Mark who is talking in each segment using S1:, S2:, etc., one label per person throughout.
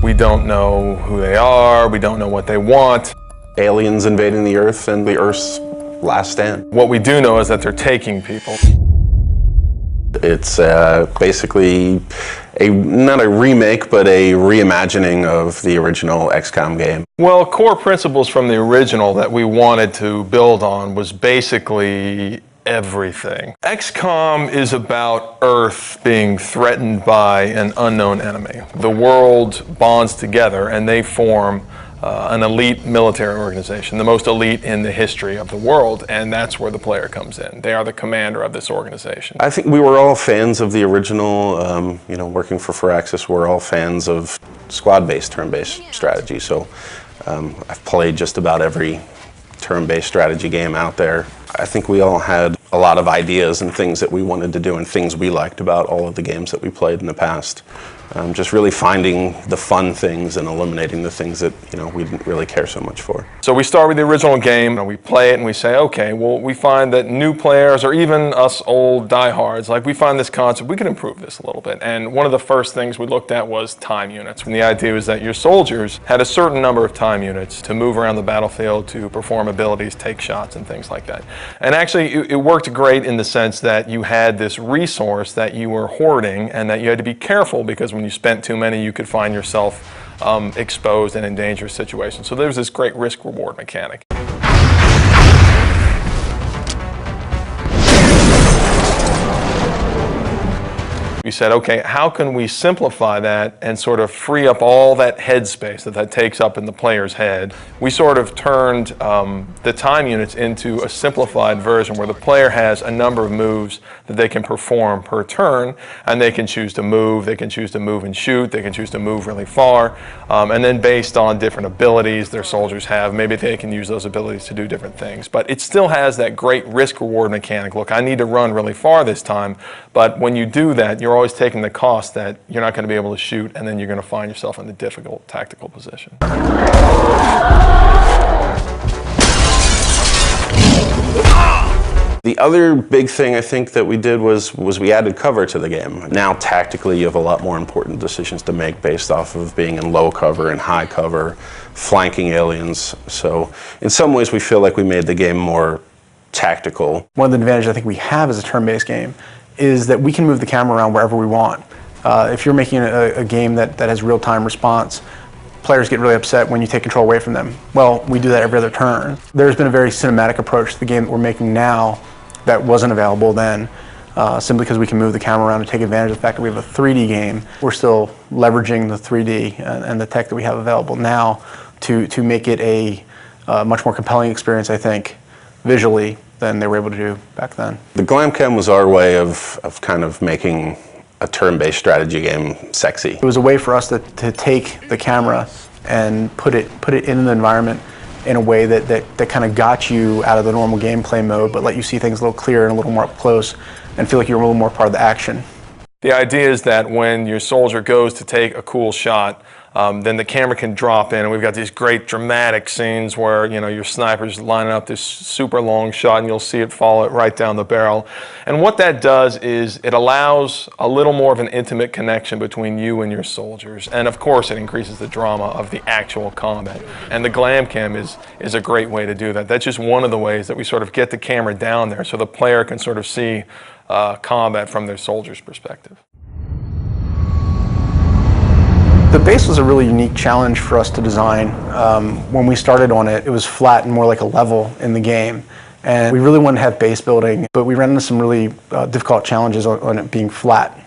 S1: We don't know who they are, we don't know what they want.
S2: Aliens invading the Earth and the Earth's last stand.
S1: What we do know is that they're taking people.
S2: It's basically not a remake, but a reimagining of the original XCOM game.
S1: Well, core principles from the original that we wanted to build on was basically everything. XCOM is about Earth being threatened by an unknown enemy. The world bonds together and they form an elite military organization, the most elite in the history of the world, and that's where the player comes in. They are the commander of this organization.
S2: I think we were all fans of the original, working for Firaxis, we're all fans of squad-based, turn-based strategy, so I've played just about every turn-based strategy game out there. I think we all had a lot of ideas and things that we wanted to do and things we liked about all of the games that we played in the past. Just really finding the fun things and eliminating the things that we didn't really care so much for.
S1: So we start with the original game and we play it and we say, okay, well, we find that new players or even us old diehards, like we find this concept, we can improve this a little bit. And one of the first things we looked at was time units. And the idea was that your soldiers had a certain number of time units to move around the battlefield, to perform abilities, take shots and things like that. And actually it worked great in the sense that you had this resource that you were hoarding and that you had to be careful, because when you spent too many, you could find yourself exposed and in dangerous situations. So there's this great risk-reward mechanic. We said, okay, how can we simplify that and sort of free up all that headspace that takes up in the player's head? We sort of turned the time units into a simplified version where the player has a number of moves that they can perform per turn, and they can choose to move, they can choose to move and shoot, they can choose to move really far, and then based on different abilities their soldiers have, maybe they can use those abilities to do different things. But it still has that great risk-reward mechanic. Look, I need to run really far this time, but when you do that, you're always taking the cost that you're not going to be able to shoot, and then you're going to find yourself in a difficult tactical position.
S2: The other big thing I think that we did was we added cover to the game. Now tactically you have a lot more important decisions to make based off of being in low cover and high cover, flanking aliens. So in some ways we feel like we made the game more tactical.
S3: One of the advantages I think we have as a turn-based game is that we can move the camera around wherever we want. If you're making a game that has real-time response, players get really upset when you take control away from them. Well, we do that every other turn. There's been a very cinematic approach to the game that we're making now that wasn't available then, simply because we can move the camera around and take advantage of the fact that we have a 3D game. We're still leveraging the 3D and the tech that we have available now to make it a much more compelling experience, I think, visually, than they were able to do back then. The
S2: Glamcam was our way of kind of making a turn-based strategy game sexy.
S3: It was a way for us to take the camera and put it in the environment in a way that kind of got you out of the normal gameplay mode, but let you see things a little clearer and a little more up close and feel like you're a little more part of the action.
S1: The idea is that when your soldier goes to take a cool shot, then the camera can drop in, and we've got these great dramatic scenes where your sniper's lining up this super long shot and you'll see it fall right down the barrel. And what that does is it allows a little more of an intimate connection between you and your soldiers. And of course it increases the drama of the actual combat. And the Glamcam is a great way to do that. That's just one of the ways that we sort of get the camera down there so the player can sort of see combat from their soldier's perspective.
S3: The base was a really unique challenge for us to design. When we started on it, it was flat and more like a level in the game. And we really wanted to have base building, but we ran into some really difficult challenges on it being flat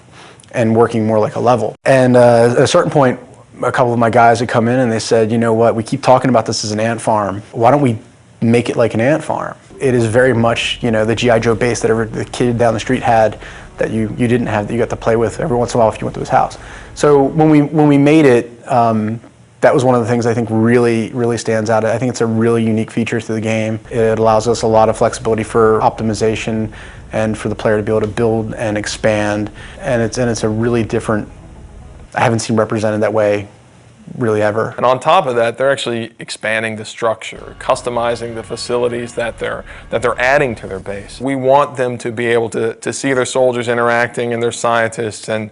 S3: and working more like a level. And at a certain point, a couple of my guys had come in and they said, you know what, we keep talking about this as an ant farm. Why don't we make it like an ant farm? It is very much, the G.I. Joe base that the kid down the street had that you didn't have, that you got to play with every once in a while if you went to his house. So when we made it, that was one of the things I think really stands out. I think it's a really unique feature to the game. It allows us a lot of flexibility for optimization and for the player to be able to build and expand. And it's a really different, I haven't seen represented that way really ever.
S1: And on top of that, they're actually expanding the structure, customizing the facilities that they're adding to their base. We want them to be able to see their soldiers interacting and their scientists, and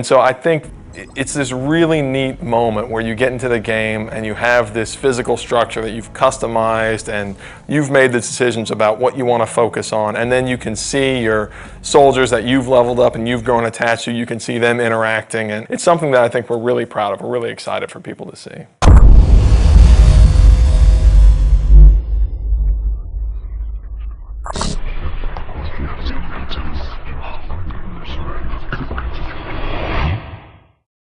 S1: so I think it's this really neat moment where you get into the game and you have this physical structure that you've customized and you've made the decisions about what you want to focus on, and then you can see your soldiers that you've leveled up and you've grown attached to, you can see them interacting, and it's something that I think we're really proud of. We're really excited for people to see.